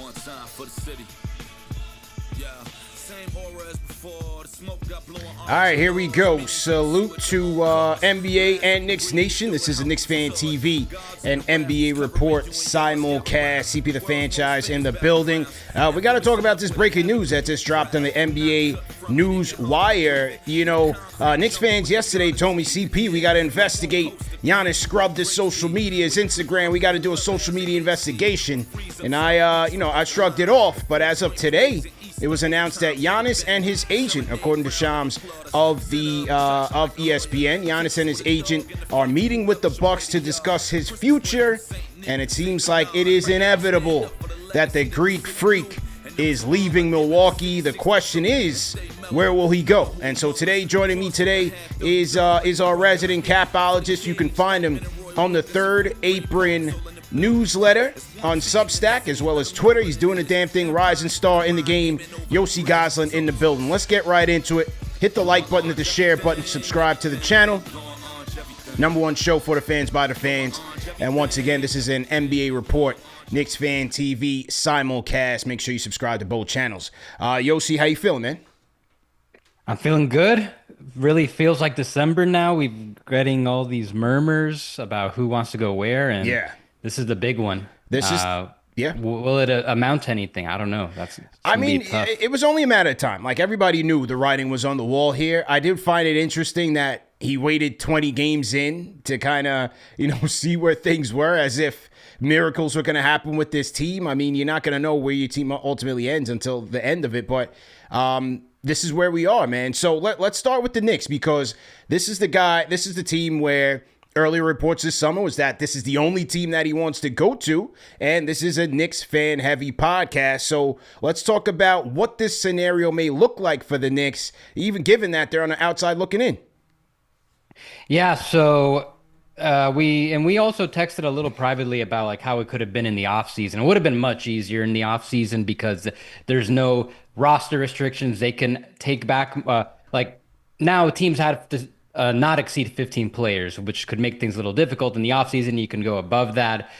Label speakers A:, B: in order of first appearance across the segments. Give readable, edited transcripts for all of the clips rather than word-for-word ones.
A: One time for the city. Yeah, same aura as before. The smoke got blowing.
B: All right, here we go. Salute to NBA and Knicks Nation. This is a Knicks Fan TV and NBA Report simulcast. CP the Fanchise in the building. We got to talk about this breaking news that just dropped on the NBA News Wire. You know, Knicks fans yesterday told me, CP, we got to investigate. Giannis scrubbed his social media, his Instagram. We got to do a social media investigation. And I shrugged it off. But as of today, it was announced that Giannis and his agent, according to Shams of ESPN, Giannis and his agent are meeting with the Bucks to discuss his future, and it seems like it is inevitable that the Greek Freak is leaving Milwaukee. The question is, where will he go? And so today, joining me today is our resident capologist. You can find him on the Third Apron newsletter on Substack as well as Twitter. He's doing a damn thing. Rising star in the game, Yossi Gozlan in the building. Let's get right into it. Hit the like button, hit the share button, subscribe to the channel. Number one show for the fans by the fans. And once again, this is an NBA Report Knicks Fan TV simulcast. Make sure you subscribe to both channels. Yossi, how you feeling, man?
C: I'm feeling good. Really feels like December now. We're getting all these murmurs about who wants to go where, and this is the big one.
B: This is
C: Will it amount to anything? I don't know.
B: It was only a matter of time. Like, everybody knew the writing was on the wall here. I did find it interesting that he waited 20 games in to kind of, see where things were, as if miracles were going to happen with this team. I mean, you're not going to know where your team ultimately ends until the end of it, but this is where we are, man. So let's start with the Knicks, because this is the team where earlier reports this summer was that this is the only team that he wants to go to, and this is a Knicks fan-heavy podcast. So let's talk about what this scenario may look like for the Knicks, even given that they're on the outside looking in.
C: Yeah, so we also texted a little privately about like how it could have been in the offseason. It would have been much easier in the offseason because there's no roster restrictions. They can take back now teams have to not exceed 15 players, which could make things a little difficult. In the offseason, you can go above that.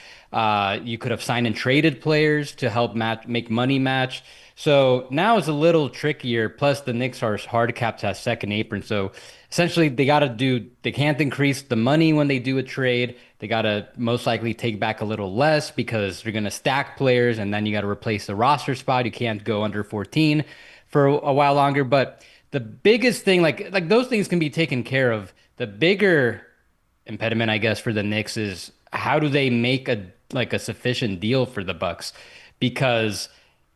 C: You could have signed and traded players to help make money match. So now it's a little trickier. Plus, the Knicks are hard capped as Second Apron. So essentially, they can't increase the money when they do a trade. They got to most likely take back a little less because they're going to stack players, and then you got to replace the roster spot. You can't go under 14 for a while longer. But the biggest thing, like those things can be taken care of. The bigger impediment, I guess, for the Knicks is how do they make a sufficient deal for the Bucks? Because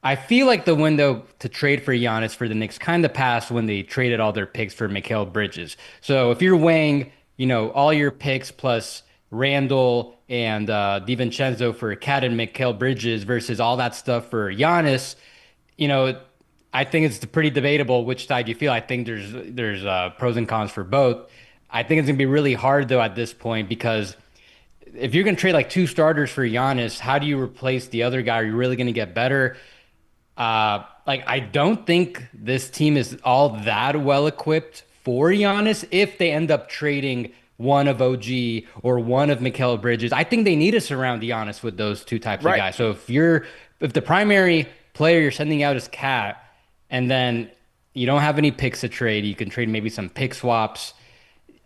C: I feel like the window to trade for Giannis for the Knicks kind of passed when they traded all their picks for Mikal Bridges. So if you're weighing, all your picks plus Randall and DiVincenzo for Cat and Mikal Bridges versus all that stuff for Giannis, I think it's pretty debatable which side you feel. I think there's pros and cons for both. I think it's going to be really hard, though, at this point, because if you're going to trade like two starters for Giannis, how do you replace the other guy? Are you really going to get better? I don't think this team is all that well equipped for Giannis if they end up trading one of OG or one of Mikal Bridges. I think they need to surround Giannis with those two types of guys. So if the primary player you're sending out is Cat, and then you don't have any picks to trade, you can trade maybe some pick swaps.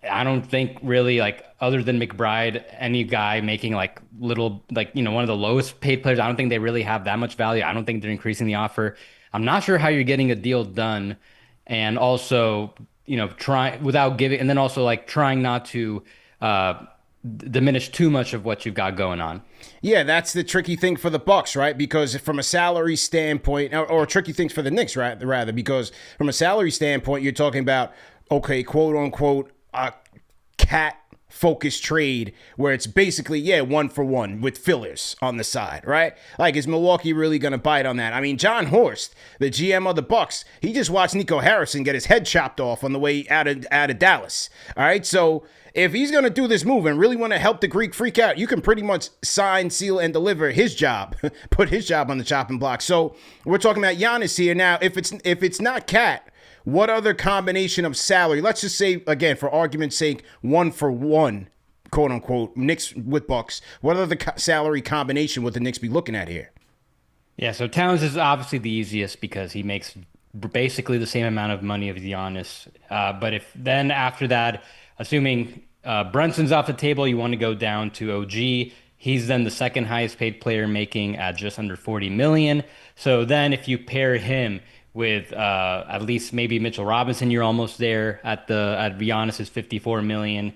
C: I don't think really, other than McBride, any guy making one of the lowest paid players, I don't think they really have that much value. I don't think they're increasing the offer. I'm not sure how you're getting a deal done, and also, trying not to diminish too much of what you've got going on.
B: Yeah, that's the tricky thing for the Bucks, right? Because from a salary standpoint, or tricky things for the Knicks, rather, because from a salary standpoint, you're talking about, okay, quote unquote, a cat-focused trade where it's basically, 1-for-1 with fillers on the side, right? Like, is Milwaukee really going to bite on that? I mean, John Horst, the GM of the Bucks, he just watched Nico Harrison get his head chopped off on the way out of Dallas, all right? So if he's going to do this move and really want to help the Greek Freak out, you can pretty much sign, seal, and deliver his job, put his job on the chopping block. So we're talking about Giannis here. Now, if it's not Cat, what other combination of salary? Let's just say, again, for argument's sake, 1-for-1, quote-unquote, Knicks with Bucks. What other salary combination would the Knicks be looking at here?
C: Yeah, so Towns is obviously the easiest because he makes basically the same amount of money as Giannis. But if then after that, assuming Brunson's off the table, you want to go down to OG. He's then the second highest paid player, making at just under 40 million. So then if you pair him with at least maybe Mitchell Robinson, you're almost there at Giannis's 54 million.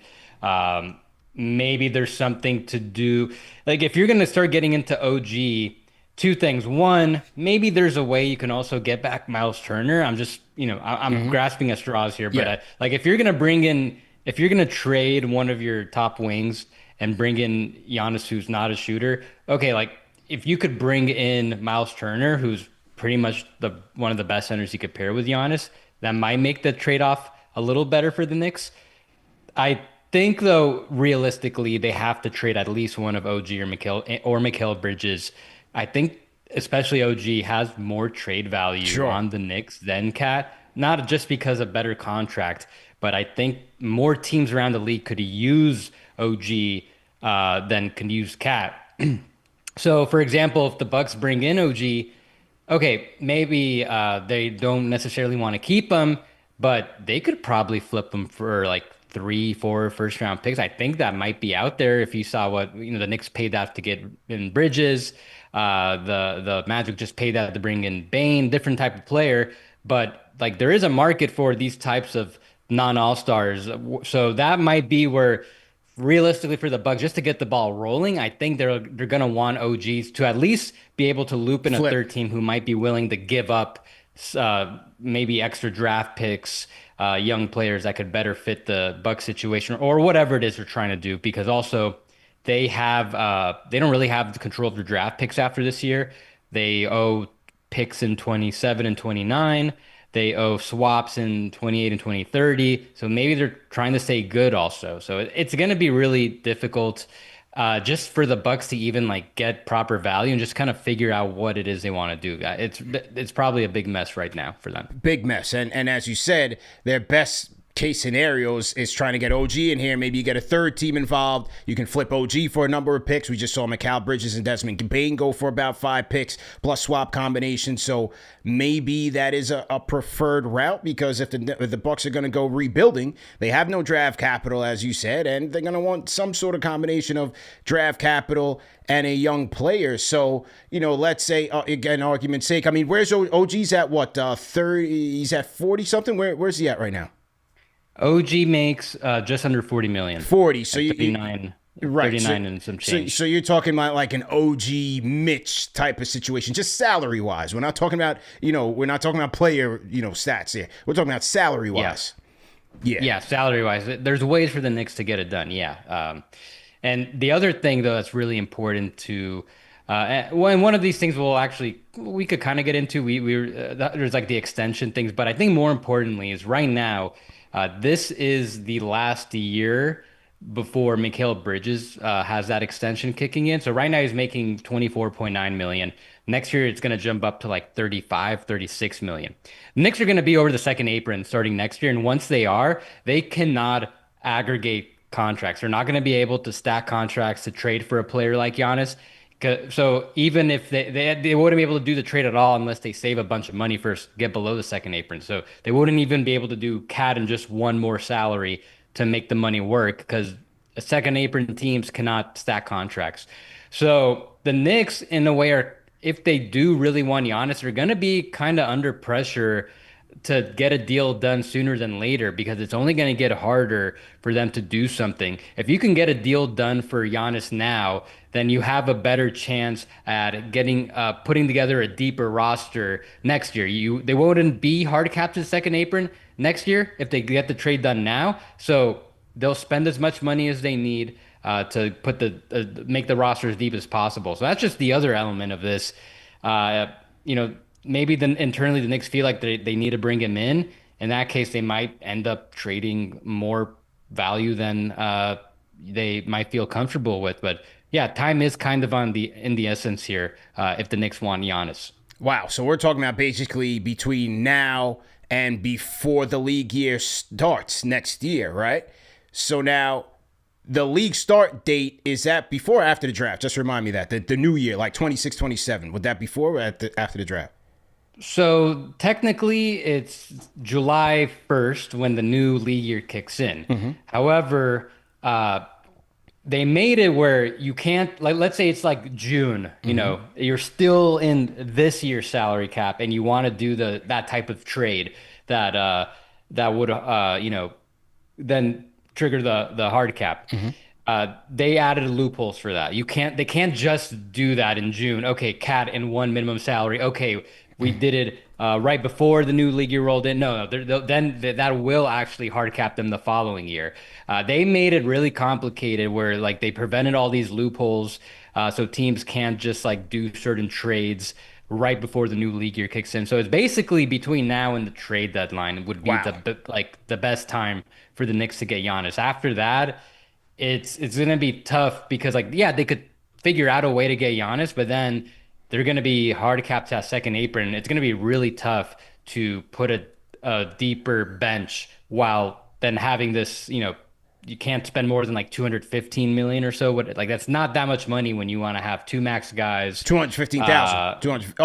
C: Maybe there's something to do. Like if you're gonna start getting into OG, two things. One, maybe there's a way you can also get back Miles Turner. I'm just, I'm grasping at straws here, but
B: Yeah.
C: like if you're gonna trade one of your top wings and bring in Giannis, who's not a shooter, okay, like if you could bring in Miles Turner, who's pretty much the one of the best centers you could pair with Giannis, that might make the trade-off a little better for the Knicks. I think though, realistically, they have to trade at least one of OG or Mikal Bridges. I think especially OG has more trade value
B: Sure.
C: on the Knicks than Cat, not just because of better contract, but I think more teams around the league could use OG than can use Cat. So, for example, if the Bucks bring in OG, okay, maybe they don't necessarily want to keep him, but they could probably flip him for like three, four first round picks. I think that might be out there if you saw what the Knicks paid out to get in Bridges. The Magic just paid out to bring in Bane, different type of player. But like there is a market for these types of non-all stars. So that might be where realistically for the Bucks, just to get the ball rolling, I think they're gonna want OGs to at least be able to loop in a
B: Flip.
C: third team who might be willing to give up maybe extra draft picks, young players that could better fit the Bucks situation or whatever it is they're trying to do. Because also they don't really have the control of their draft picks after this year. They owe picks in 27 and 29. They owe swaps in 28 and 2030. So maybe they're trying to stay good also. So it's going to be really difficult just for the Bucks to even like get proper value and just kind of figure out what it is they want to do. It's probably a big mess right now for them.
B: Big mess. And as you said, their best case scenarios is trying to get OG in here. Maybe you get a third team involved. You can flip OG for a number of picks. We just saw Mikal Bridges and Desmond Bane go for about 5 picks plus swap combination. So maybe that is a preferred route because if the Bucks are going to go rebuilding, they have no draft capital, as you said, and they're going to want some sort of combination of draft capital and a young player. So, let's say, again, argument's sake, I mean, where's OG's at what, 30? He's at 40 something? Where's he at right now?
C: OG makes just under 40 million.
B: 40. So
C: Like
B: you
C: 39,
B: right.
C: 39 and some change.
B: So you're talking about like an OG Mitch type of situation, just salary wise. We're not talking about, we're not talking about player, stats here. We're talking about salary wise.
C: Yeah, salary wise, there's ways for the Knicks to get it done. Yeah. And the other thing though that's really important to and one of these things we could kind of get into. There's like the extension things, but I think more importantly is right now, this is the last year before Mikal Bridges has that extension kicking in. So right now he's making 24.9 million. Next year it's going to jump up to like 35, 36 million. The Knicks are going to be over the second apron starting next year, and once they are, they cannot aggregate contracts. They're not going to be able to stack contracts to trade for a player like Giannis. So even if they wouldn't be able to do the trade at all unless they save a bunch of money first, get below the second apron. So they wouldn't even be able to do CAD and just one more salary to make the money work because second apron teams cannot stack contracts. So the Knicks, in a way, if they do really want Giannis, are going to be kind of under pressure to get a deal done sooner than later because it's only going to get harder for them to do something. If you can get a deal done for Giannis now, then you have a better chance at getting putting together a deeper roster next year. They wouldn't be hard capped to the second apron next year if they get the trade done now. So they'll spend as much money as they need to make the roster as deep as possible. So that's just the other element of this. Maybe internally the Knicks feel like they need to bring him in. In that case, they might end up trading more value than they might feel comfortable with. But yeah, time is kind of in the essence here if the Knicks want Giannis.
B: Wow. So we're talking about basically between now and before the league year starts next year, right? So now the league start date, is that before or after the draft? Just remind me that. The new year, like 26, 27. Would that before or after the draft?
C: So technically, it's July 1st when the new league year kicks in. However, they made it where you can't, like, let's say it's like June, you're still in this year's salary cap and you want to do that type of trade that would, then trigger the hard cap. They added loopholes for that. They can't just do that in June. Okay, cat in one minimum salary. Okay, we did it right before the new league year rolled in. No, then that will actually hard cap them the following year. They made it really complicated where like they prevented all these loopholes, so teams can't just like do certain trades right before the new league year kicks in. So it's basically between now and the trade deadline would be the best time for the Knicks to get Giannis. After that, it's gonna be tough because they could figure out a way to get Giannis, but then they're going to be hard capped at second apron. It's going to be really tough to put a deeper bench while then having this, you can't spend more than like 215 million or so. Like that's not that much money when you want to have two max guys.
B: 215,000. 200.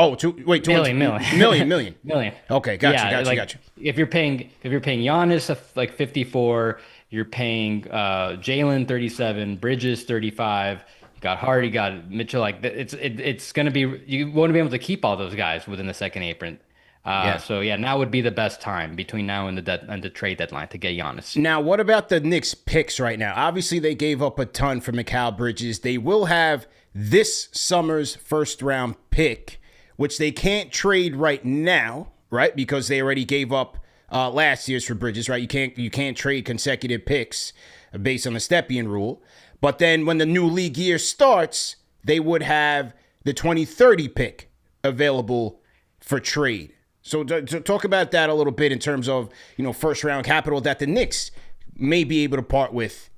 B: Million. Okay, gotcha.
C: If you're paying Giannis like 54, you're paying Jalen 37, Bridges 35. Got Hardy, got Mitchell. Like it's gonna be, you won't be able to keep all those guys within the second apron. So now would be the best time between now and the trade deadline to get Giannis.
B: Now, what about the Knicks picks right now? Obviously, they gave up a ton for Mikal Bridges. They will have this summer's first round pick, which they can't trade right now, right? Because they already gave up last year's for Bridges, right? You can't trade consecutive picks based on the Stepien rule. But then when the new league year starts, they would have the 2030 pick available for trade. So to talk about that a little bit in terms of, first round capital that the Knicks may be able to part with,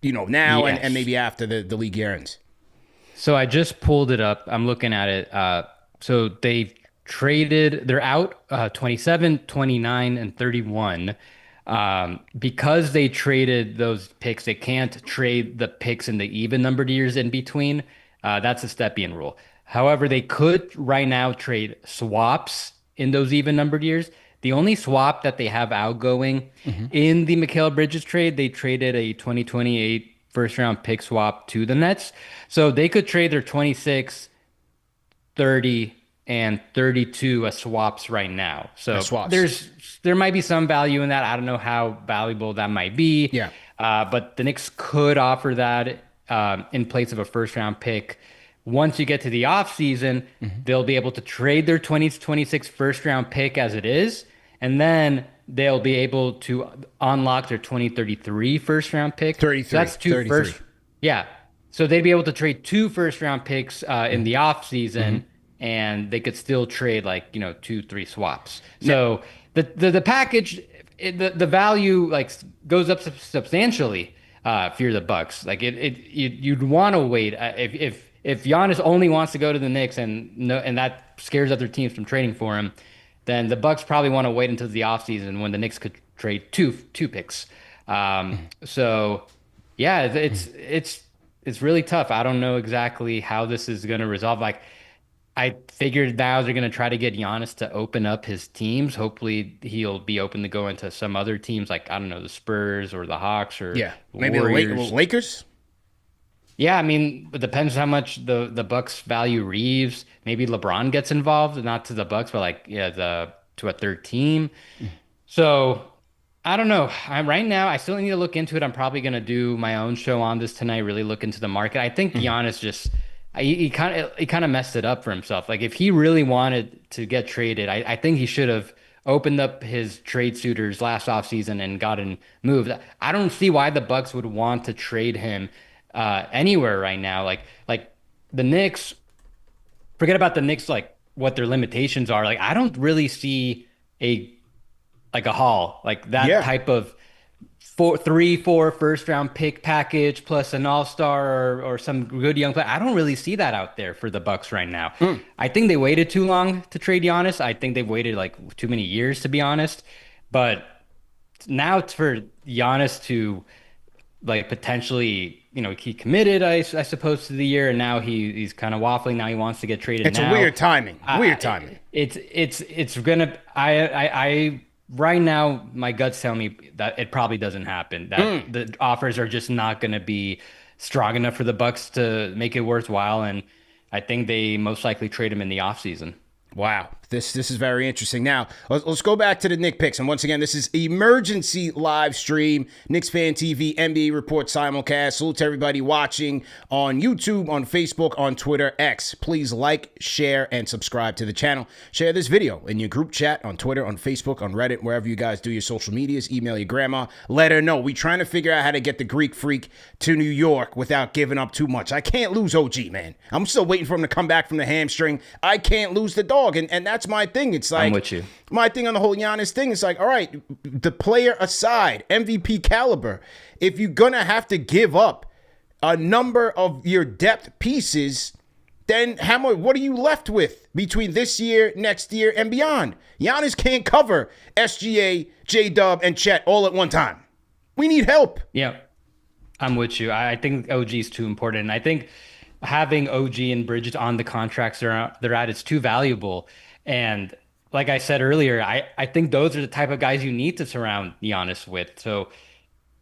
B: now and maybe after the league year ends.
C: So I just pulled it up. I'm looking at it. So they're out 27, 29, and 31. Because they traded those picks, they can't trade the picks in the even numbered years in between. That's a Stepien rule. However, they could right now trade swaps in those even numbered years. The only swap that they have outgoing in the Mikal Bridges trade, they traded a 2028 first round pick swap to the Nets. So they could trade their 26, 30, and 32 as swaps right now. So there might be some value in that. I don't know how valuable that might be.
B: Yeah.
C: But the Knicks could offer that in place of a first round pick. Once you get to the offseason, they'll be able to trade their 2026 first round pick as it is. And then they'll be able to unlock their 2033 first round pick.
B: 33.
C: So that's
B: 33.
C: Yeah. So they'd be able to trade 2 first round picks in the offseason. And they could still trade 2-3 swaps. So the package, the value goes up substantially if you're the Bucks. You'd want to wait if Giannis only wants to go to the Knicks and that scares other teams from trading for him, then the Bucks probably want to wait until the offseason when the Knicks could trade two picks. So yeah, it's really tough. I don't know exactly how this is going to resolve. I figured now they're going to try to get Giannis to open up his teams. Hopefully he'll be open to go into some other teams the Spurs or the Hawks or
B: maybe
C: Warriors.
B: the Lakers.
C: Yeah, I mean, it depends how much the Bucks value Reeves. Maybe LeBron gets involved, not to the Bucks, but to a third team. So I don't know. Right now, I still need to look into it. I'm probably going to do my own show on this tonight, really look into the market. I think Giannis just... He kind of messed it up for himself. If he really wanted to get traded, I think he should have opened up his trade suitors last offseason and gotten moved. I don't see why the Bucks would want to trade him anywhere right now. Like the Knicks, forget about the Knicks, what their limitations are. I don't really see a haul that type of 3-4 first round pick package plus an all-star or some good young player. I don't really see that out there for the Bucks right now. I think they waited too long to trade Giannis. I think they've waited too many years, to be honest. But now it's for Giannis to like potentially, he committed, I suppose, to the year, and now he's kind of waffling. Now he wants to get traded.
B: It's a weird timing. Weird timing.
C: It's gonna. I right now, my gut's telling me that it probably doesn't happen. That the offers are just not gonna be strong enough for the Bucks to make it worthwhile, and I think they most likely trade him in the offseason.
B: Wow, this is very interesting. Now, let's go back to the Knicks picks. And once again, this is emergency live stream, Knicks Fan TV, NBA Report simulcast. Salute to everybody watching on YouTube, on Facebook, on Twitter, X. Please like, share, and subscribe to the channel. Share this video in your group chat, on Twitter, on Facebook, on Reddit, wherever you guys do your social medias. Email your grandma. Let her know. We're trying to figure out how to get the Greek Freak to New York without giving up too much. I can't lose OG, man. I'm still waiting for him to come back from the hamstring. I can't lose the dog. And that's my thing. It's like,
C: I'm with you.
B: My thing on the whole Giannis thing is like, all right, the player aside, MVP caliber, if you're going to have to give up a number of your depth pieces, then what are you left with between this year, next year, and beyond? Giannis can't cover SGA, J-Dub, and Chet all at one time. We need help.
C: Yeah, I'm with you. I think OG is too important. And I think having OG and Bridges on the contracts they're at, it's too valuable. And like I said earlier, I think those are the type of guys you need to surround Giannis with. So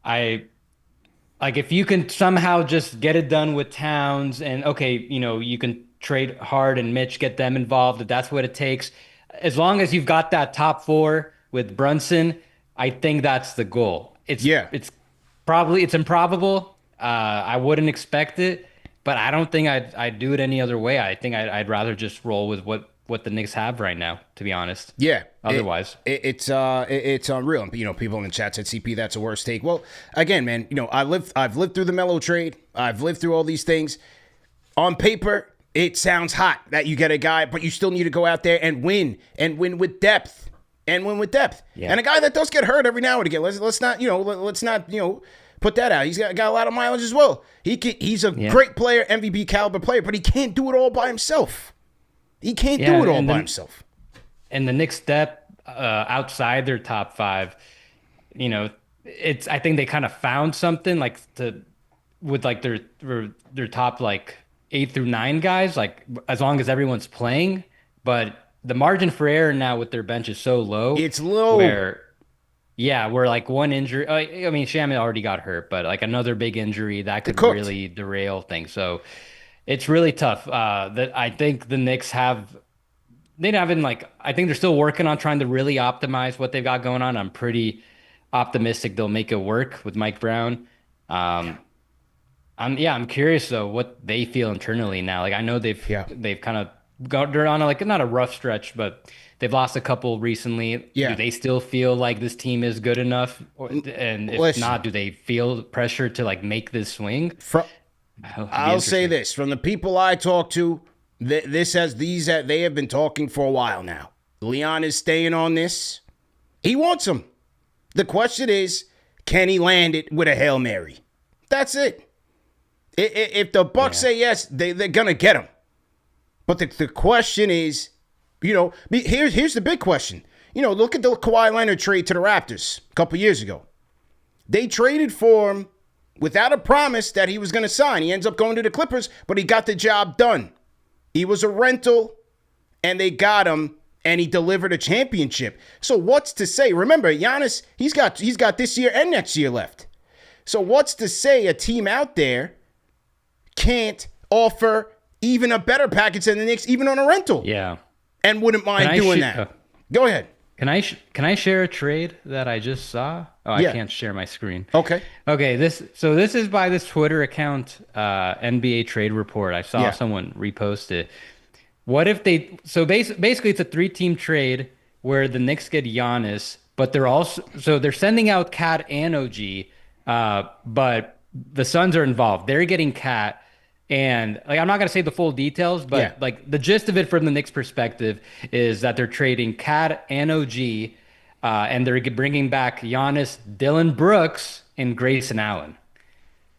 C: if you can somehow just get it done with Towns and you can trade Hard and Mitch, get them involved, if that's what it takes. As long as you've got that top four with Brunson, I think that's the goal. It's improbable. I wouldn't expect it. But I don't think I'd do it any other way. I think I'd rather just roll with what the Knicks have right now, to be honest.
B: Yeah.
C: Otherwise,
B: it's unreal. People in the chat said, CP, that's a worst take. Well, again, man, I've lived through the Melo trade. I've lived through all these things. On paper, it sounds hot that you get a guy, but you still need to go out there and win with depth. Yeah. And a guy that does get hurt every now and again. Let's not put that out. He's got a lot of mileage as well. He's a great player, MVP caliber player, but he can't do it all by himself. He can't do it all by himself.
C: And the Knicks depth outside their top five, I think they kind of found something with their top 8 through 9 guys, as long as everyone's playing. But the margin for error now with their bench is so low.
B: It's low.
C: Where one injury. Shamet already got hurt, but another big injury that could really derail things. So it's really tough. That I think the Knicks I think they're still working on trying to really optimize what they've got going on. I'm pretty optimistic they'll make it work with Mike Brown. I'm curious though what they feel internally now. I know they've kind of they're on not a rough stretch, but they've lost a couple recently. Yeah. Do they still feel like this team is good enough? And if not, do they feel pressure to make this swing?
B: I'll say this. From the people I talk to, they have been talking for a while now. Leon is staying on this. He wants him. The question is, can he land it with a Hail Mary? That's it. If the Bucks say yes, they're going to get him. But the question is, here's the big question. Look at the Kawhi Leonard trade to the Raptors a couple years ago. They traded for him without a promise that he was going to sign. He ends up going to the Clippers, but he got the job done. He was a rental, and they got him, and he delivered a championship. So what's to say? Remember, Giannis, he's got this year and next year left. So what's to say a team out there can't offer even a better package than the Knicks, even on a rental?
C: Yeah.
B: And wouldn't mind doing that. Go ahead.
C: Can I share a trade that I just saw? Oh, I can't share my screen.
B: Okay.
C: This is by this Twitter account, NBA Trade Report. I saw someone repost it. What if basically it's a 3-team trade where the Knicks get Giannis, but they're sending out Cat and OG, but the Suns are involved. They're getting Cat. And I'm not going to say the full details, but the gist of it from the Knicks perspective is that they're trading Cat and OG, and they're bringing back Giannis, Dylan Brooks, and Grayson Allen.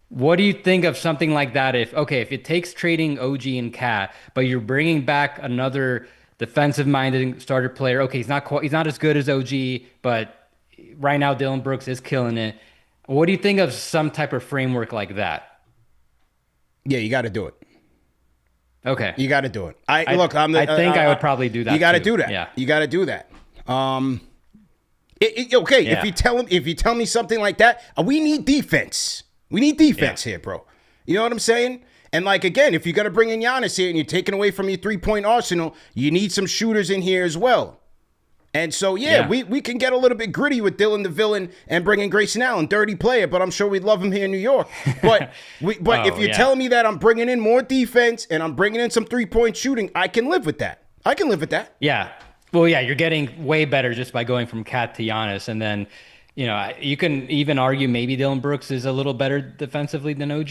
C: What do you think of something like that? If it takes trading OG and Cat, but you're bringing back another defensive-minded starter player. Okay, he's not as good as OG, but right now Dylan Brooks is killing it. What do you think of some type of framework like that?
B: Yeah, you got to do it.
C: Okay.
B: You got to do it. I
C: think I would probably do that.
B: You got to
C: too.
B: do that.
C: Yeah.
B: You got to do that. Okay,
C: Yeah.
B: if you tell me something like that, we need defense. We need defense here, bro. You know what I'm saying? And like again, if you're gonna bring in Giannis here and you're taking away from your 3-point arsenal, you need some shooters in here as well. And so we can get a little bit gritty with Dylan the Villain and bring in Grayson Allen, dirty player, but I'm sure we'd love him here in New York. But if you're telling me that I'm bringing in more defense and I'm bringing in some 3-point shooting, I can live with that. I can live with that.
C: Yeah. Well, yeah, you're getting way better just by going from Cat to Giannis. And then, you can even argue maybe Dylan Brooks is a little better defensively than OG.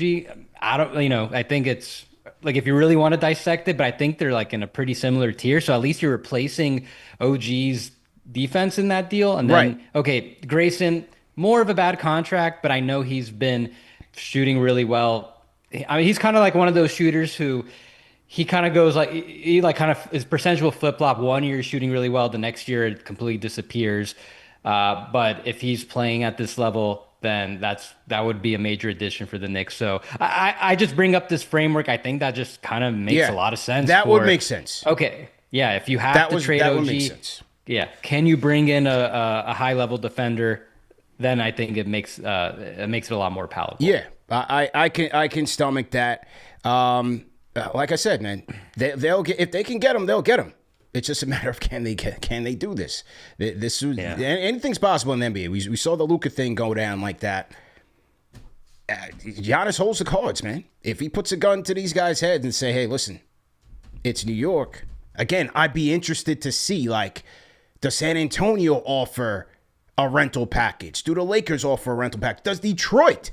C: I think it's like if you really want to dissect it, but I think they're like in a pretty similar tier. So at least you're replacing OG's defense in that deal. And then, okay, Grayson, more of a bad contract, but I know he's been shooting really well. I mean, he's kind of like one of those shooters who he kind of goes like, his percentage will flip flop. 1 year shooting really well, the next year it completely disappears. But if he's playing at this level, then that would be a major addition for the Knicks. So I just bring up this framework. I think that just kind of makes a lot of sense.
B: That would make sense.
C: Okay. Yeah. If you have to trade OG,
B: would make sense.
C: Yeah. Can you bring in a high level defender? Then I think it makes it a lot more palatable. Yeah.
B: I can stomach that. Like I said, man, they'll get, if they can get them, they'll get them. It's just a matter of can they do this? Anything's possible in the NBA. We saw the Luka thing go down like that. Giannis holds the cards, man. If he puts a gun to these guys' heads and say, "Hey, listen, it's New York." Again, I'd be interested to see, like, does San Antonio offer a rental package? Do the Lakers offer a rental package? Does Detroit?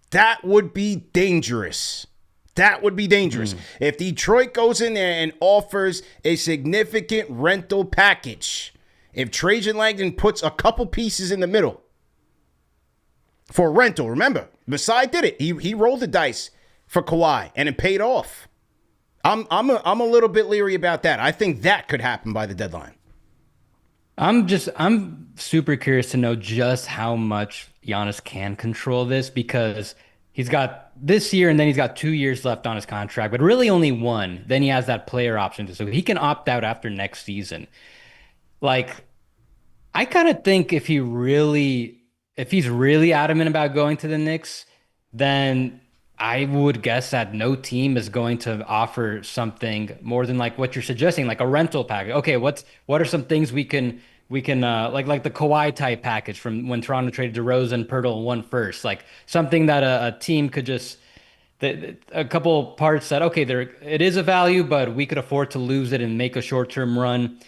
B: That would be dangerous. That would be dangerous. If Detroit goes in there and offers a significant rental package, if Trajan Langdon puts a couple pieces in the middle for rental, remember, Masai did it. He rolled the dice for Kawhi, and it paid off. I'm a little bit leery about that. I think that could happen by the deadline.
C: I'm super curious to know just how much Giannis can control this, because he's got this year and then he's got 2 years left on his contract, but really only one. Then he has that player option, so he can opt out after next season. Like, I kind of think if he's really adamant about going to the Knicks, then I would guess that no team is going to offer something more than like what you're suggesting, like a rental package. Okay, what are some things we can like the Kawhi type package from when Toronto traded DeRozan, Pirtle, and one first, like something that a team could just a couple parts that it is a value, but we could afford to lose it and make a short-term run.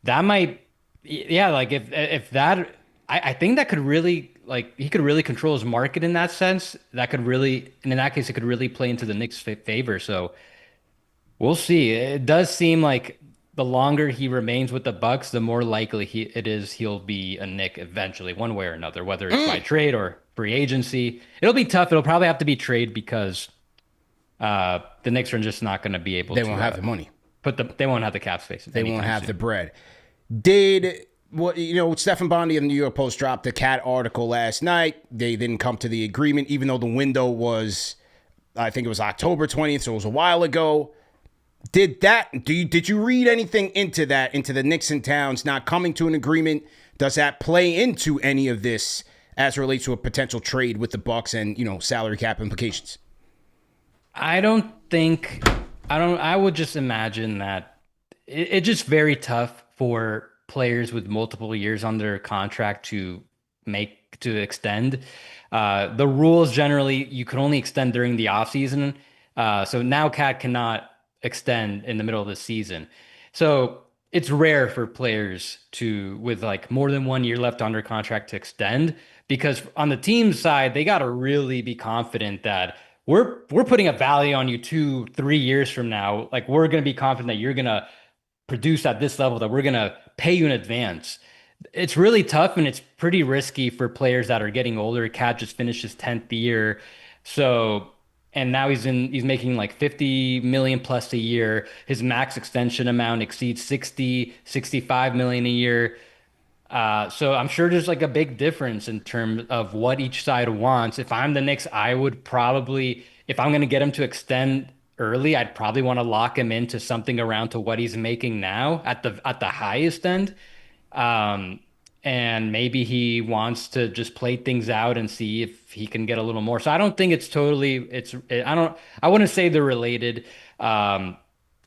C: That might, like if that, I think that could really, like, he could really control his market in that sense. That could really, and in that case, it could really play into the Knicks' favor. So we'll see. It does seem like the longer he remains with the Bucks, the more likely he'll be a Knick eventually, one way or another, whether it's by trade or free agency. It'll be tough. It'll probably have to be trade because the Knicks are just not going to be able to.
B: They won't have the money.
C: They won't have the cap space.
B: They won't have
C: soon.
B: the bread. Stephen Bondi of the New York Post dropped a Cat article last night. They didn't come to the agreement, even though the window was, I think it was October 20th, so it was a while ago. Did you read anything into that, into the Knicks and Towns not coming to an agreement? Does that play into any of this as it relates to a potential trade with the Bucks and, salary cap implications?
C: I would just imagine that it's just very tough for players with multiple years on their contract to extend. The rules generally, you can only extend during the offseason. So now Cat cannot extend in the middle of the season. So it's rare for players with like more than 1 year left under contract to extend, because on the team side, they got to really be confident that we're putting a value on you 2-3 years from now. Like, we're going to be confident that you're going to produce at this level, that we're going to pay you in advance. It's really tough, and it's pretty risky for players that are getting older. Cat just finished his 10th year. So, and now he's making like $50 million plus a year. His max extension amount exceeds $65 million a year. So I'm sure there's like a big difference in terms of what each side wants. If I'm the Knicks, I would probably, if I'm going to get him to extend early, I'd probably want to lock him into something around to what he's making now at the highest end. Um, and maybe he wants to just play things out and see if he can get a little more. So I don't think it's totally, I wouldn't say they're related. Um,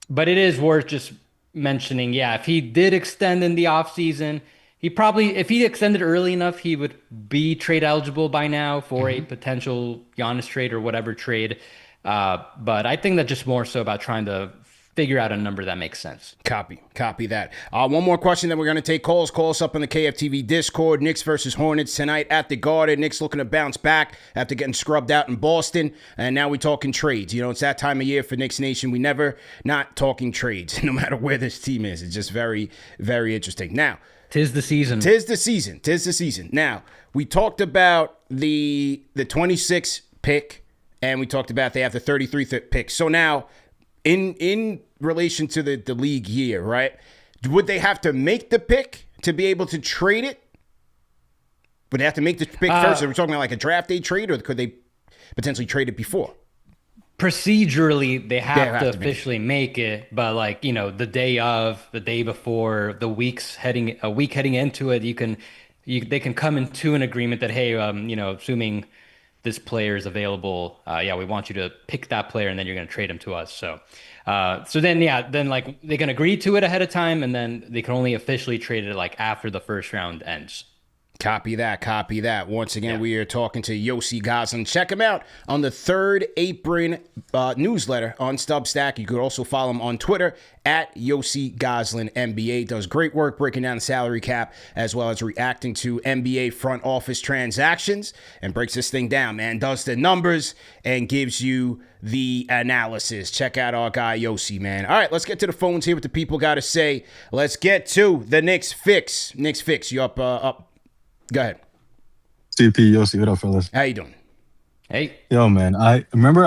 C: but it is worth just mentioning, yeah, if he did extend in the offseason, he probably, if he extended early enough, he would be trade eligible by now for a potential Giannis trade or whatever trade. But I think that's just more so about trying to figure out a number that makes sense.
B: Copy that. One more question, then we're going to take calls. Call us up on the KFTV Discord. Knicks versus Hornets tonight at the Garden. Knicks looking to bounce back after getting scrubbed out in Boston. And now we're talking trades. You know, it's that time of year for Knicks Nation. We never not talking trades, no matter where this team is. It's just very, very interesting. Now,
C: Tis the season.
B: Tis the season. Now, we talked about the 26 pick, and we talked about they have the 33 pick. So now, in relation to the league year, right? Would they have to make the pick to be able to trade it? Would they have to make the pick first? Are we talking about like a draft day trade, or could they potentially trade it before?
C: Procedurally, they have to officially make it, but like, you know, the day of, the day before, a week heading into it, they can come into an agreement that, hey, you know, assuming this player is available, we want you to pick that player, and then you're going to trade him to us. So then like they can agree to it ahead of time, and then they can only officially trade it like after the first round ends.
B: Copy that. Once again, we are talking to Yossi Gozlan. Check him out on the Third Apron newsletter on Substack. You could also follow him on Twitter at Yossi Gozlan NBA. Does great work breaking down the salary cap as well as reacting to NBA front office transactions and breaks this thing down, man. Does the numbers and gives you the analysis. Check out our guy Yossi, man. All right, let's get to the phones here. What the people got to say. Let's get to the Knicks Fix. Knicks Fix, you up? Go ahead.
D: CP, Yossi, what up, fellas?
B: How you doing?
C: Hey.
D: Yo, man, I remember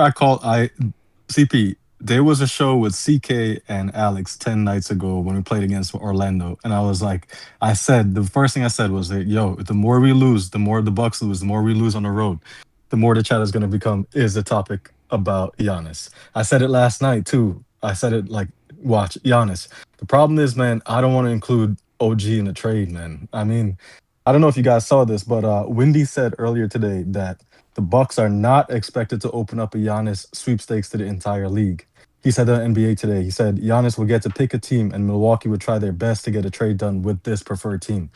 D: CP, there was a show with CK and Alex 10 nights ago when we played against Orlando. And I was like, the first thing I said was that, yo, the more we lose, the more the Bucks lose, the more we lose on the road, the more the chat is going to is the topic about Giannis. I said it last night, too. I said it like, watch, Giannis. The problem is, man, I don't want to include OG in the trade, man. I mean, I don't know if you guys saw this, but Wendy said earlier today that the Bucks are not expected to open up a Giannis sweepstakes to the entire league. He said that on NBA today. He said Giannis will get to pick a team, and Milwaukee would try their best to get a trade done with this preferred team.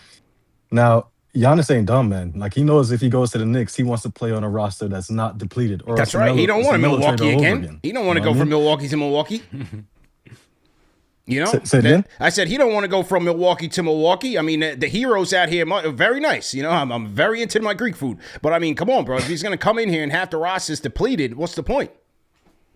D: Now, Giannis ain't dumb, man. Like, he knows if he goes to the Knicks, he wants to play on a roster that's not depleted. Or
B: that's right. He don't want Milwaukee again. He don't want to go from Milwaukee to Milwaukee. You know,
D: say it again?
B: I said he don't want to go from Milwaukee to Milwaukee. I mean, the heroes out here are very nice. You know, I'm very into my Greek food. But, I mean, come on, bro. If he's going to come in here and half the roster's depleted, what's the point?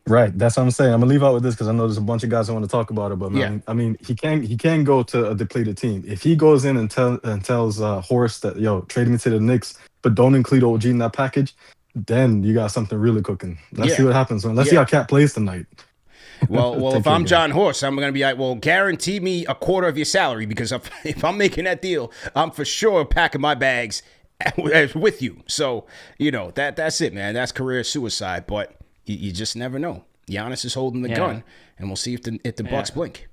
D: Right. That's what I'm saying. I'm going to leave out with this because I know there's a bunch of guys who want to talk about it. But, man, I mean, he can go to a depleted team. If he goes in and tells Horst that, yo, trade me to the Knicks, but don't include OG in that package, then you got something really cooking. Let's see what happens, man. Let's see how Cat plays tonight.
B: Well, if I'm John Horst, I'm going to be like, well, guarantee me a quarter of your salary, because if I'm making that deal, I'm for sure packing my bags with you. So, you know, that's it, man. That's career suicide, but you just never know. Giannis is holding the gun, and we'll see if the Bucks blink.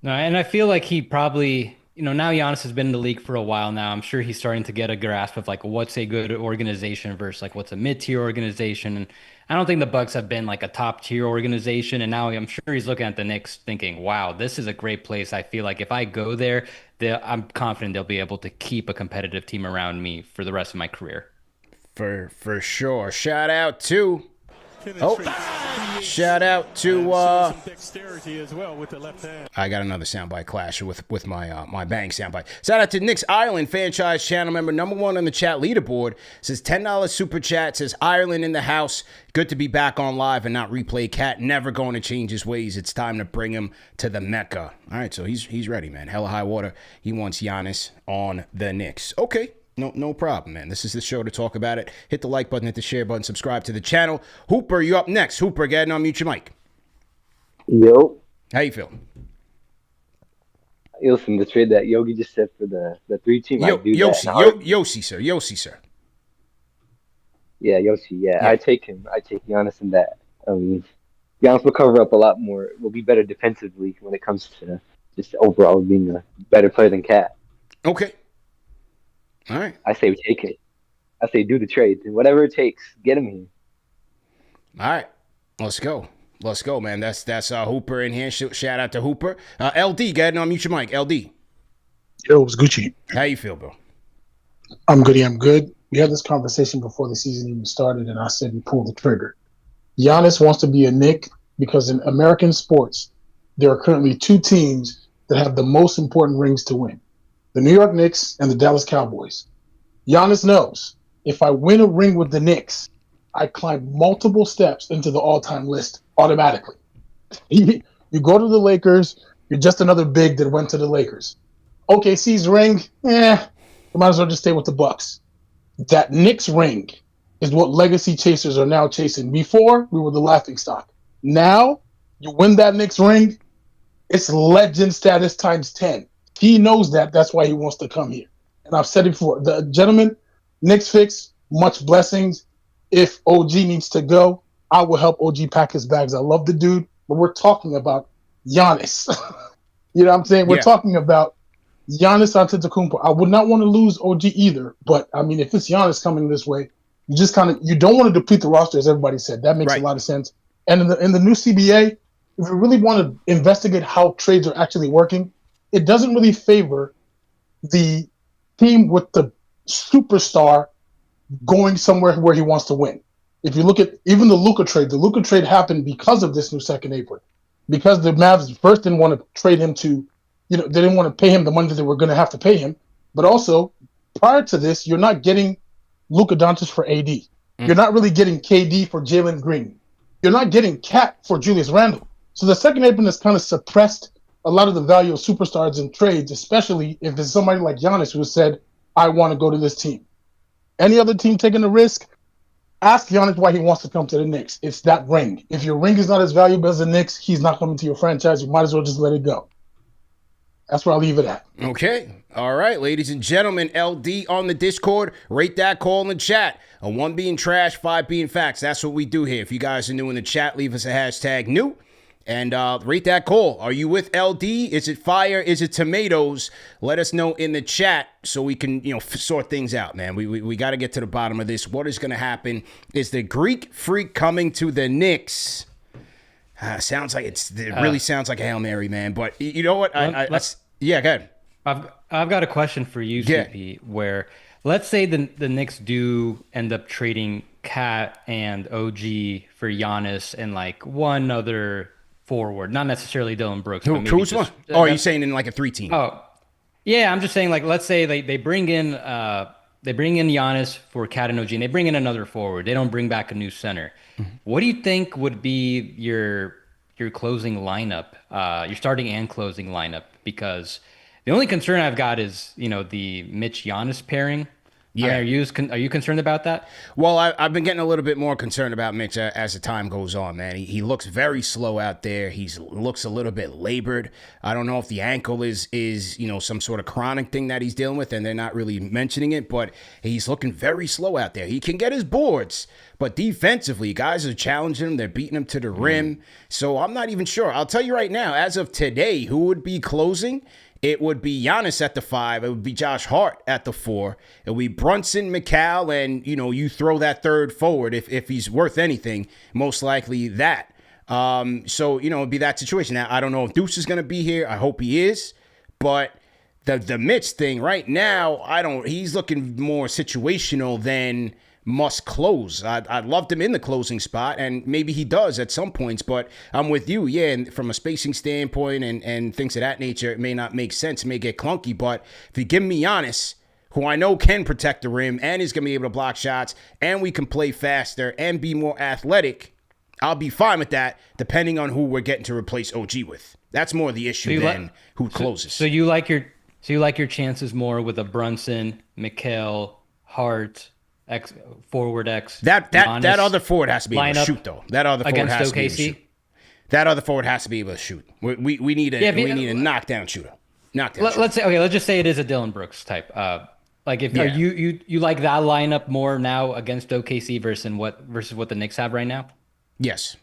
C: No, and I feel like he probably, you know, now Giannis has been in the league for a while now. I'm sure he's starting to get a grasp of like what's a good organization versus like what's a mid-tier organization. And I don't think the Bucks have been like a top-tier organization. And now I'm sure he's looking at the Knicks thinking, wow, this is a great place. I feel like if I go there, I'm confident they'll be able to keep a competitive team around me for the rest of my career.
B: For sure. Shout out to I got another soundbite clash with my bang soundbite. Shout out to Knicks Ireland Fanchise channel member #1 on the chat leaderboard. Says $10 super chat. Says Ireland in the house. Good to be back on live and not replay. Cat never going to change his ways. It's time to bring him to the Mecca. All right, so he's ready, man. Hella high water. He wants Giannis on the Knicks. Okay. No problem, man. This is the show to talk about it. Hit the like button, hit the share button, subscribe to the channel. Hooper, you up next. Hooper, go ahead and unmute your mic.
E: Yo.
B: How you feeling?
E: Listen, the trade that Yogi just said for the 3-team, I do that.
B: Yossi, sir.
E: Yeah, Yossi. Yeah,
B: Yeah.
E: I take him. I take Giannis in that. Giannis will cover up a lot more. Will be better defensively when it comes to just overall being a better player than Cat.
B: Okay. All right.
E: I say we take it. I say do the trade. Whatever it takes, get him here.
B: All right. Let's go, man. That's Hooper in here. Shout out to Hooper. LD, go ahead and unmute your mic. LD.
F: Yo, it's Gucci.
B: How you feel, bro?
F: I'm good. I'm good. We had this conversation before the season even started, and I said we pulled the trigger. Giannis wants to be a Knick because in American sports, there are currently 2 teams that have the most important rings to win. The New York Knicks and the Dallas Cowboys. Giannis knows if I win a ring with the Knicks, I climb multiple steps into the all-time list automatically. You go to the Lakers, you're just another big that went to the Lakers. OKC's ring, you might as well just stay with the Bucks. That Knicks ring is what legacy chasers are now chasing. Before, we were the laughingstock. Now, you win that Knicks ring, it's legend status times 10. He knows that. That's why he wants to come here. And I've said it before. The gentleman, Knicks fix, much blessings. If OG needs to go, I will help OG pack his bags. I love the dude, but we're talking about Giannis. You know what I'm saying? We're talking about Giannis Antetokounmpo. I would not want to lose OG either, but I mean, if it's Giannis coming this way, you don't want to deplete the roster, as everybody said. That makes a lot of sense. And in the new CBA, if you really want to investigate how trades are actually working, it doesn't really favor the team with the superstar going somewhere where he wants to win. If you look at even the Luka trade happened because of this new second apron. Because the Mavs first didn't want to trade him to, they didn't want to pay him the money that they were going to have to pay him. But also, prior to this, you're not getting Luka Doncic for AD. You're not really getting KD for Jalen Green. You're not getting Cat for Julius Randle. So the second apron has kind of suppressed a lot of the value of superstars in trades, especially if it's somebody like Giannis who said, I want to go to this team. Any other team taking a risk, ask Giannis why he wants to come to the Knicks. It's that ring. If your ring is not as valuable as the Knicks, he's not coming to your franchise. You might as well just let it go. That's where I'll leave it at.
B: Okay. All right, ladies and gentlemen, LD on the Discord. Rate that call in the chat. A 1 being trash, 5 being facts. That's what we do here. If you guys are new in the chat, leave us a hashtag new. And rate that call. Are you with LD? Is it fire? Is it tomatoes? Let us know in the chat so we can, sort things out, man. We got to get to the bottom of this. What is going to happen? Is the Greek Freak coming to the Knicks? Sounds like it really sounds like a Hail Mary, man. But you know what? Go ahead.
C: I've got a question for you, CP, where let's say the Knicks do end up trading Cat and OG for Giannis and like one other forward, not necessarily Dylan Brooks.
B: Kuzma? Are you saying in like a 3-team?
C: Oh, yeah. I'm just saying, like, let's say they bring in Giannis for Cat and OG, and they bring in another forward. They don't bring back a new center. Mm-hmm. What do you think would be your closing lineup, your starting and closing lineup? Because the only concern I've got is the Mitch Giannis pairing. Yeah. I mean, are you concerned about that?
B: Well, I've been getting a little bit more concerned about Mitch as the time goes on, man. He looks very slow out there. He looks a little bit labored. I don't know if the ankle is some sort of chronic thing that he's dealing with, and they're not really mentioning it, but he's looking very slow out there. He can get his boards, but defensively, guys are challenging him. They're beating him to the rim. So I'm not even sure. I'll tell you right now, as of today, who would be closing? It would be Giannis at the 5. It would be Josh Hart at the 4. It would be Brunson, McCall, and, you throw that third forward if he's worth anything, most likely that. So, it'd be that situation. Now, I don't know if Deuce is going to be here. I hope he is. But the Mitch thing right now, he's looking more situational than must close. I'd loved him in the closing spot, and maybe he does at some points, but I'm with you. Yeah, and from a spacing standpoint and things of that nature, it may not make sense. It may get clunky, but if you give me Giannis, who I know can protect the rim and is going to be able to block shots, and we can play faster and be more athletic, I'll be fine with that, depending on who we're getting to replace OG with. That's more the issue than who closes.
C: So you like your chances more with a Brunson, McHale, Hart, forward X.
B: That other forward has to be able to shoot, though. That other forward has to be able to shoot. That other forward has to be able to shoot. We need a knockdown shooter. Knockdown.
C: Let's say, okay, let's just say it is a Dylan Brooks type. Like if
B: Yeah.
C: are you like that lineup more now against OKC versus what the Knicks have right now?
B: Yes.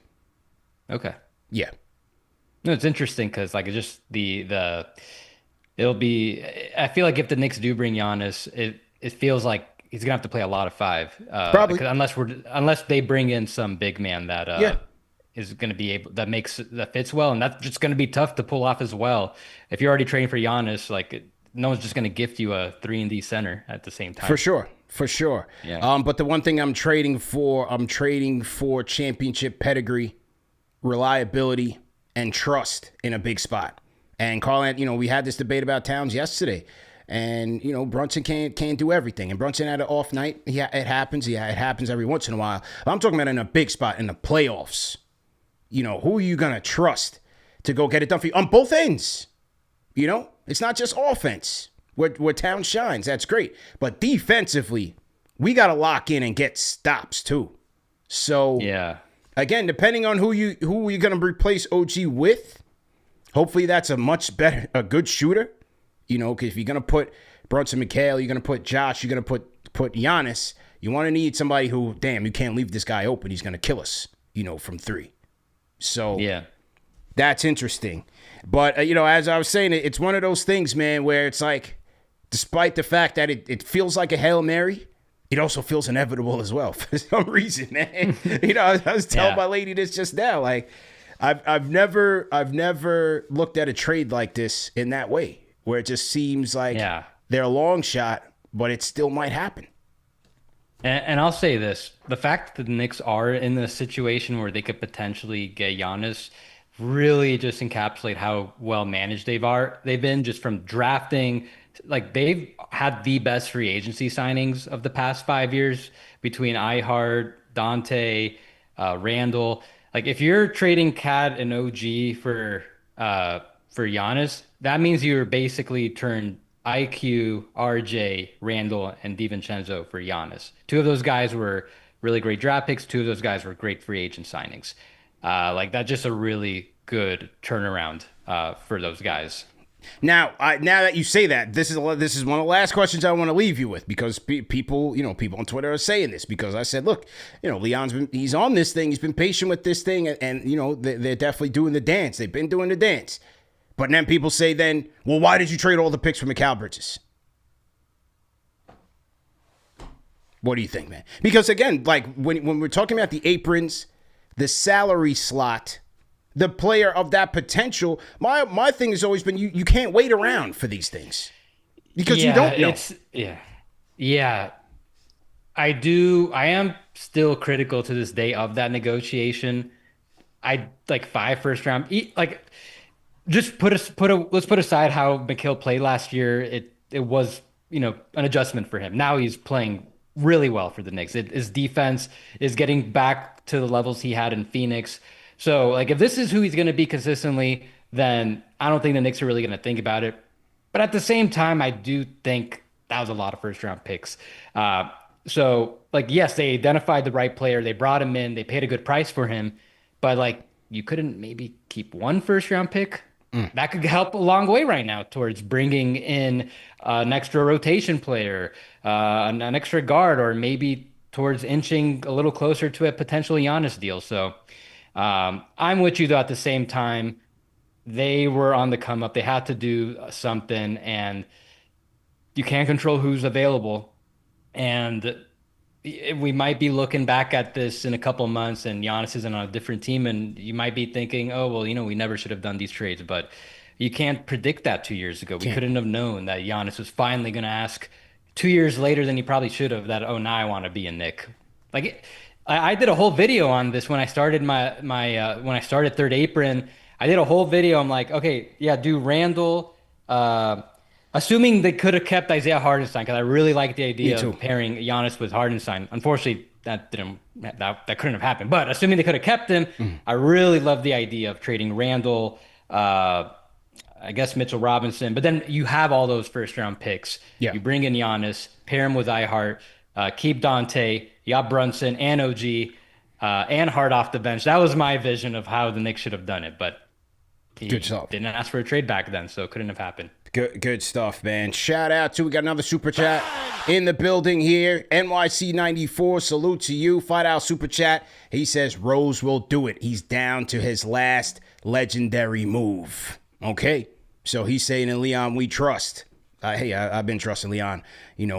C: Okay.
B: Yeah.
C: No, it's interesting because like it's just it'll be. I feel like if the Knicks do bring Giannis, it feels like he's gonna have to play a lot of five.
B: Probably.
C: Because unless they bring in some big man that is going to be able that fits well, and that's just going to be tough to pull off as well. If you're already trading for Giannis, like no one's just going to gift you a 3-and-D center at the same time.
B: For sure.
C: Yeah.
B: But the one thing I'm trading for championship pedigree, reliability, and trust in a big spot. And Carl, we had this debate about Towns yesterday. And, Brunson can't do everything. And Brunson had an off night. Yeah, it happens. Yeah, it happens every once in a while. But I'm talking about in a big spot, in the playoffs. Who are you going to trust to go get it done for you on both ends? It's not just offense where Towns shines. That's great. But defensively, we got to lock in and get stops too. So,
C: yeah.
B: Again, depending on who you're going to replace OG with, hopefully that's a good shooter. Because if you're going to put Brunson McHale, you're going to put Josh, you're going to put Giannis, you want to need somebody who, damn, you can't leave this guy open. He's going to kill us, from three. So
C: yeah,
B: that's interesting. But, as I was saying, it's one of those things, man, where it's like, despite the fact that it feels like a Hail Mary, it also feels inevitable as well for some reason, man. I was telling my lady this just now. Like, I've never looked at a trade like this in that way, where it just seems like they're a long shot, but it still might happen.
C: And I'll say this. The fact that the Knicks are in the situation where they could potentially get Giannis really just encapsulate how well managed they've been just from drafting. Like they've had the best free agency signings of the past 5 years between iHeart, Dante, Randall. Like if you're trading Cat and OG for Giannis, that means you're basically turned IQ, RJ, Randall, and DiVincenzo for Giannis. 2 of those guys were really great draft picks. 2 of those guys were great free agent signings. Like that's just a really good turnaround for those guys.
B: Now that you say that, this is one of the last questions I want to leave you with, because people on Twitter are saying this, because I said, look, he's on this thing, he's been patient with this thing, and they're definitely doing the dance. They've been doing the dance. But then people say well, why did you trade all the picks for Mikal Bridges? What do you think, man? Because again, like when we're talking about the aprons, the salary slot, the player of that potential, my thing has always been you can't wait around for these things because you don't know.
C: Yeah. I am still critical to this day of that negotiation. I like 5 first round. Just let's put aside how Mikal played last year. It was an adjustment for him. Now he's playing really well for the Knicks. His defense is getting back to the levels he had in Phoenix. So like if this is who he's going to be consistently, then I don't think the Knicks are really going to think about it. But at the same time, I do think that was a lot of first round picks. So like yes, they identified the right player. They brought him in. They paid a good price for him. But like you couldn't maybe keep 1 first round pick. That could help a long way right now towards bringing in an extra rotation player, an extra guard, or maybe towards inching a little closer to a potential Giannis deal. So I'm with you, though, at the same time. They were on the come up. They had to do something, and you can't control who's available. And we might be looking back at this in a couple months and Giannis isn't on a different team, and you might be thinking, oh, well, we never should have done these trades. But you can't predict that 2 years ago. We couldn't have known that Giannis was finally going to ask 2 years later than he probably should have that, oh, now I want to be a Knick. Like I did a whole video on this when I started when I started Third Apron. I did a whole video. I'm like, okay, yeah, do Randall, assuming they could have kept Isaiah Hartenstein, because I really like the idea of pairing Giannis with Hartenstein. Unfortunately, that couldn't have happened. But assuming they could have kept him, I really love the idea of trading Randall, I guess Mitchell Robinson. But then you have all those first-round picks. Yeah. You bring in Giannis, pair him with iHeart, keep Dante, you got Brunson and OG, and Hart off the bench. That was my vision of how the Knicks should have done it. But he didn't ask for a trade back then, so it couldn't have happened.
B: Good stuff, man. Shout out to, we got another super chat in the building here. NYC94, salute to you. $5 super chat. He says Rose will do it. He's down to his last legendary move. Okay, so he's saying in Leon we trust. Hey, I've been trusting Leon,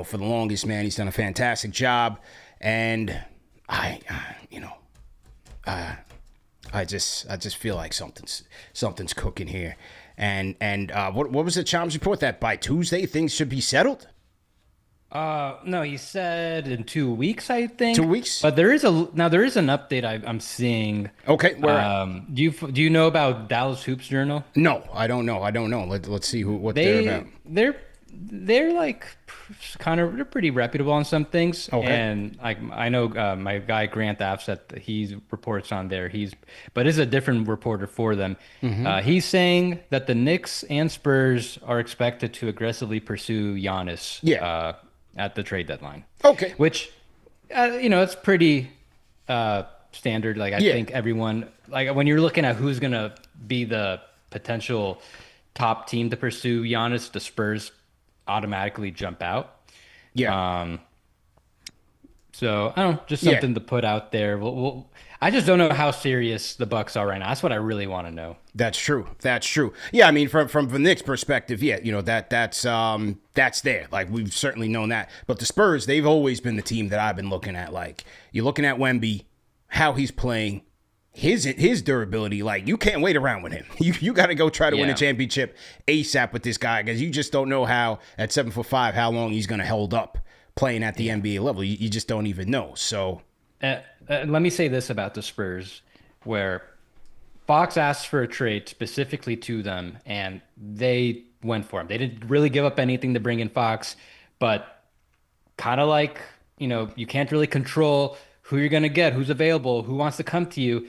B: for the longest, man. He's done a fantastic job, and I just feel like something's cooking here. And what was the Chom's report that by Tuesday things should be settled?
C: No, he said in 2 weeks, I think.
B: 2 weeks?
C: But there is an update I'm seeing.
B: Okay, where?
C: Do you know about Dallas Hoops Journal?
B: No, I don't know. Let's see what they're about.
C: They're like they're pretty reputable on some things.
B: Okay.
C: And like I know my guy Grant Afset, he reports on there. But is a different reporter for them. Mm-hmm. He's saying that the Knicks and Spurs are expected to aggressively pursue Giannis.
B: Yeah.
C: At the trade deadline.
B: Okay.
C: Which, it's pretty standard. Like I think everyone, like when you're looking at who's gonna be the potential top team to pursue Giannis, the Spurs automatically jump out.
B: Yeah.
C: So I don't know, just something to put out there. I just don't know how serious the Bucks are right now. That's what I really want to know.
B: That's true. Yeah, I mean, from the Knicks' perspective, that's there. Like we've certainly known that. But the Spurs, they've always been the team that I've been looking at. Like you're looking at Wemby, how he's playing, his durability. Like you can't wait around with him. You got to go try to win a championship ASAP with this guy because you just don't know how at 7'5" how long he's going to hold up playing at the NBA level. You just don't even know. So.
C: Let me say this about the Spurs, where Fox asked for a trade specifically to them, and they went for him. They didn't really give up anything to bring in Fox, but kind of like, you can't really control who you're going to get, who's available, who wants to come to you.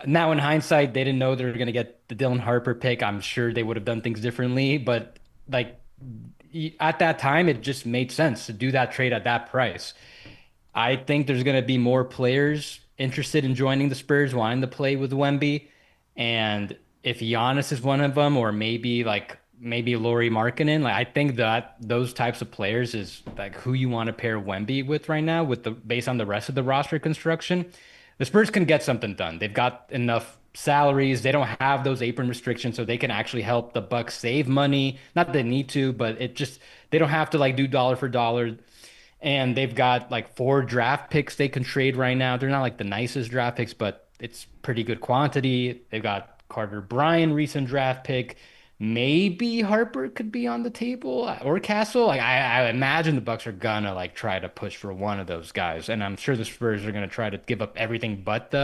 C: Now, in hindsight, they didn't know they were going to get the Dylan Harper pick. I'm sure they would have done things differently, but like at that time, it just made sense to do that trade at that price. I think there's going to be more players interested in joining the Spurs, wanting to play with Wemby. And if Giannis is one of them, or maybe Lauri Markkanen, like I think that those types of players is like who you want to pair Wemby with right now, based on the rest of the roster construction. The Spurs can get something done. They've got enough salaries. They don't have those apron restrictions, so they can actually help the Bucks save money. Not that they need to, but they don't have to like do dollar for dollar. And they've got like 4 draft picks they can trade right now. They're not like the nicest draft picks, but it's pretty good quantity. They've got Carter Bryant, recent draft pick. Maybe Harper could be on the table, or Castle. Like I imagine the Bucks are gonna like try to push for one of those guys, and I'm sure the Spurs are gonna try to give up everything but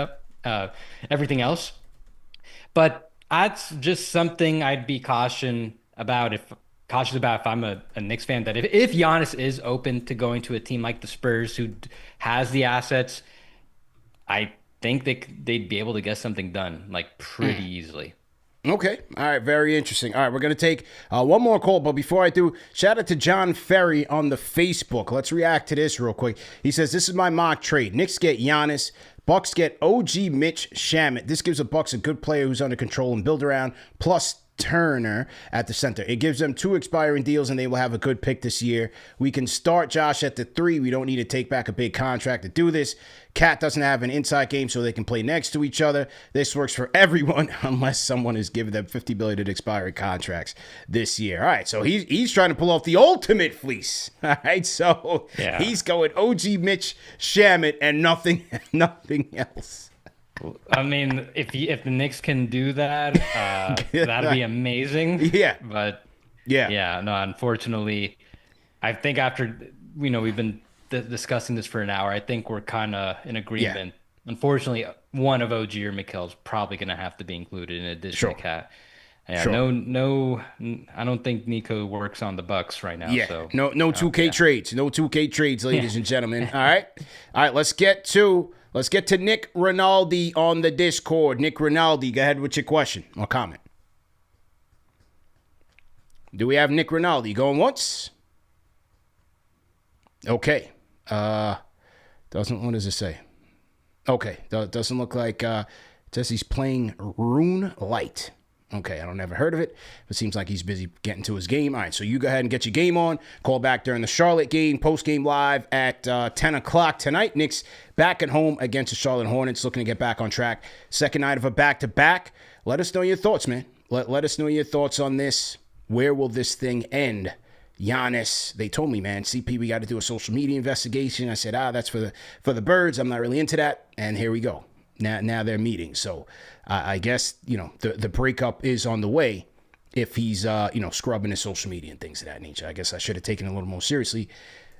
C: everything else. But that's just something I'd be cautious about if I'm a Knicks fan, that if Giannis is open to going to a team like the Spurs who has the assets, I think they'd be able to get something done like pretty easily.
B: Okay. All right. Very interesting. All right. We're going to take one more call. But before I do, shout out to John Ferry on the Facebook. Let's react to this real quick. He says, this is my mock trade. Knicks get Giannis. Bucks get OG Mitch Shamet. This gives the Bucks a good player who's under control and build around, plus Turner at the center. It gives them 2 expiring deals, and they will have a good pick this year. We can start Josh at the 3. We don't need to take back a big contract to do this. Cat doesn't have an inside game, so they can play next to each other. This works for everyone unless someone is giving them $50 billion in expiring contracts this year. All right, so he's trying to pull off the ultimate fleece. All right, so he's going OG Mitch Shamet and nothing else.
C: I mean, if the Knicks can do that, that'd be amazing.
B: Yeah.
C: But no, unfortunately, I think after, we've been discussing this for an hour, I think we're kind of in agreement. Yeah. Unfortunately, one of OG or Mikel's probably going to have to be included in addition to Cat. Yeah, no, I don't think Nico works on the Bucks right now.
B: Yeah,
C: so
B: no 2K trades. No 2K trades, ladies and gentlemen. All right. Let's get to Nick Rinaldi on the Discord. Nick Rinaldi, go ahead with your question or comment. Do we have Nick Rinaldi going once? Okay. What does it say? Okay. Doesn't look like, it says he's playing Rune Light. Okay, I don't never heard of it. It seems like he's busy getting to his game. All right, so you go ahead and get your game on. Call back during the Charlotte game, post-game live at 10 o'clock tonight. Knicks back at home against the Charlotte Hornets, looking to get back on track. Second night of a back-to-back. Let us know your thoughts, man. Let us know your thoughts on this. Where will this thing end? Giannis, they told me, man, CP, we got to do a social media investigation. I said, that's for the birds. I'm not really into that. And here we go. Now they're meeting. So I guess, the breakup is on the way if he's, scrubbing his social media and things of that nature. I guess I should have taken it a little more seriously.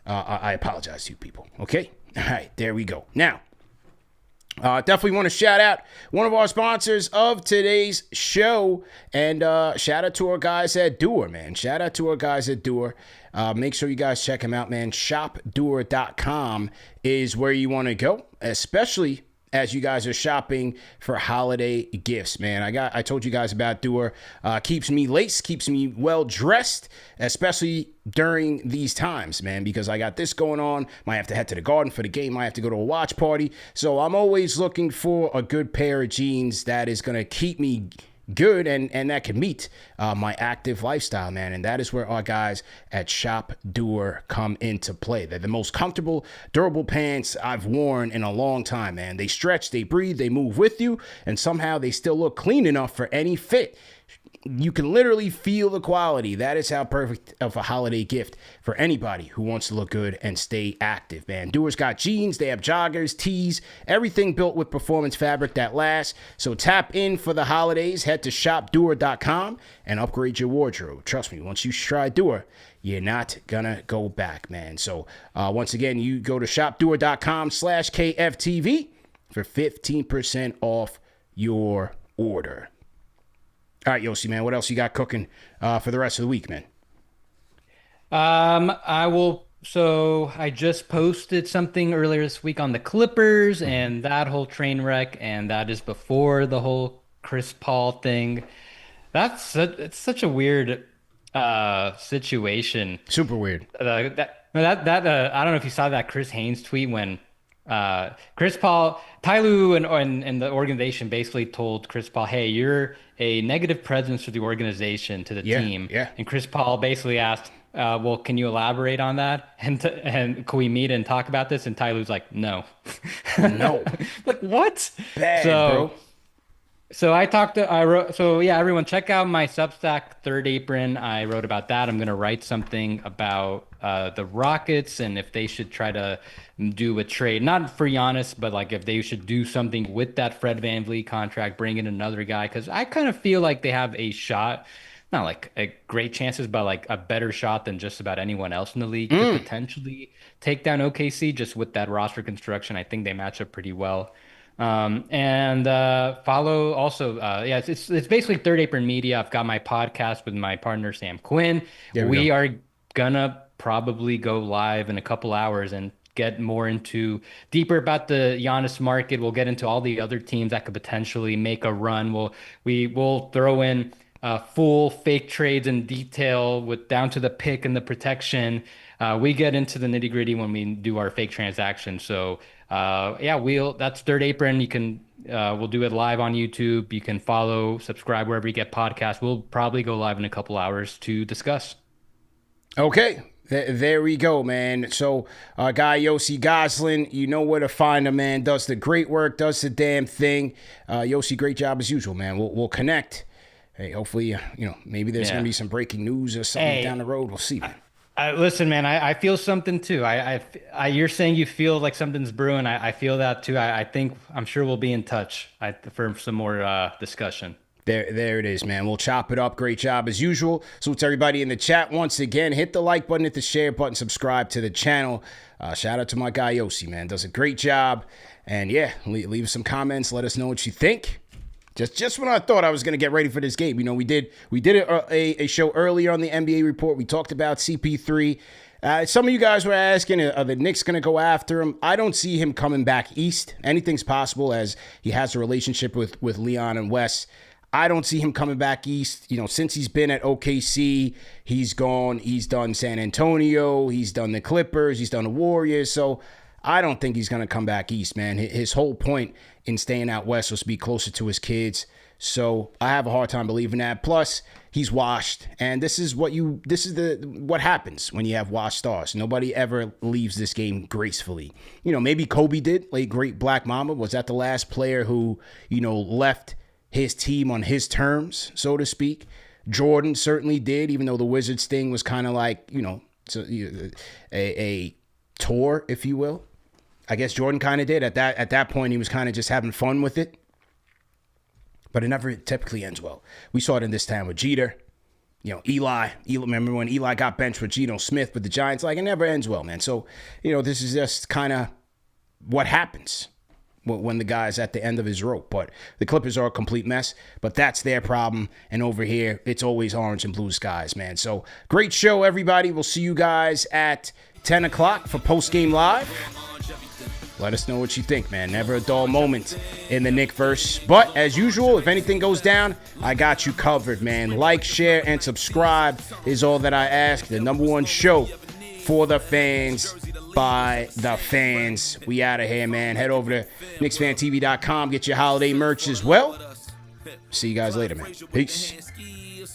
B: I apologize to you people. Okay? All right, there we go. Now, definitely want to shout out one of our sponsors of today's show. And shout out to our guys at Doer, man. Shout out to our guys at Doer. Make sure you guys check them out, man. ShopDoer.com is where you want to go, especially as you guys are shopping for holiday gifts, man. I told you guys about Doer. Keeps me laced, keeps me well dressed, especially during these times, man, because I got this going on. Might have to head to the garden for the game. Might have to go to a watch party. So I'm always looking for a good pair of jeans that is going to keep me good and that can meet my active lifestyle, man. And that is where our guys at Shop Doer come into play. They're the most comfortable, durable pants I've worn in a long time, man. They stretch, they breathe, they move with you, and somehow they still look clean enough for any fit. You can literally feel the quality. That is how perfect of a holiday gift for anybody who wants to look good and stay active, man. Doer's got jeans, they have joggers, tees, everything built with performance fabric that lasts. So tap in for the holidays. Head to shopdoer.com and upgrade your wardrobe. Trust me, once you try Doer, you're not gonna go back, man. So once again, you go to shopdoer.com/KFTV for 15% off your order. All right, Yossi, man, what else you got cooking for the rest of the week, man?
C: So I just posted something earlier this week on the Clippers and that whole train wreck, and that is before the whole Chris Paul thing. It's such a weird situation.
B: Super weird.
C: I don't know if you saw that Chris Haynes tweet when Chris Paul, Ty Lue and the organization basically told Chris Paul, hey, you're a negative presence for the organization to the team.
B: Yeah.
C: And Chris Paul basically asked, well, can you elaborate on that? And can we meet and talk about this? And Ty Lue's like, no.
B: No.
C: Like, what?
B: Bad, bro.
C: So everyone check out my Substack, Third Apron. I wrote about that. I'm going to write something about the Rockets and if they should try to do a trade, not for Giannis, but like if they should do something with that Fred VanVleet contract, bring in another guy. Because I kind of feel like they have a shot, not like a great chances, but like a better shot than just about anyone else in the league to potentially take down OKC just with that roster construction. I think they match up pretty well. And follow also, it's basically Third Apron Media. I've got my podcast with my partner, Sam Quinn. We are gonna probably go live in a couple hours and get more deeper about the Giannis market. We'll get into all the other teams that could potentially make a run. We'll throw in full fake trades in detail with down to the pick and the protection. We get into the nitty gritty when we do our fake transaction. So that's Third Apron. You can we'll do it live on YouTube. You can subscribe wherever you get podcasts. We'll probably go live in a couple hours to discuss.
B: Okay. There we go, man. So our guy Yossi Gozlan, you know where to find him, man. Does the great work, does the damn thing. Yossi, great job as usual, man. We'll connect. Hey, hopefully, maybe there's going to be some breaking news or something down the road. We'll see, man.
C: Listen, man, I feel something too. You're saying you feel like something's brewing. I feel that too. I'm sure we'll be in touch for some more discussion.
B: There it is, man. We'll chop it up. Great job as usual. So to everybody in the chat, once again, hit the like button, hit the share button, subscribe to the channel. Shout out to my guy Yossi, man. Does a great job. And yeah, leave some comments. Let us know what you think. Just when I thought I was going to get ready for this game, we did a show earlier on the NBA report. We talked about CP3. Some of you guys were asking, are the Knicks going to go after him? I don't see him coming back east. Anything's possible as he has a relationship with Leon and Wes. I don't see him coming back east. Since he's been at OKC, he's gone. He's done San Antonio. He's done the Clippers. He's done the Warriors. So I don't think he's going to come back east, man. His whole point in staying out west was to be closer to his kids. So I have a hard time believing that. Plus, he's washed, and this is what happens when you have washed stars. Nobody ever leaves this game gracefully. Maybe Kobe did, late great Black Mamba. Was that the last player who, left his team on his terms, so to speak? Jordan certainly did, even though the Wizards thing was kind of like, a tour, if you will. I guess Jordan kind of did. At that point, he was kind of just having fun with it. But it never typically ends well. We saw it in this time with Jeter. Eli, remember when Eli got benched with Geno Smith with the Giants? Like, it never ends well, man. So, this is just kind of what happens when the guy's at the end of his rope. But the Clippers are a complete mess. But that's their problem. And over here, it's always orange and blue skies, man. So, great show, everybody. We'll see you guys at 10 o'clock for Post-Game Live. Let us know what you think, man. Never a dull moment in the Knickverse. But as usual, if anything goes down, I got you covered, man. Like, share, and subscribe is all that I ask. The number one show for the fans by the fans. We out of here, man. Head over to KnicksFanTV.com. Get your holiday merch as well. See you guys later, man. Peace.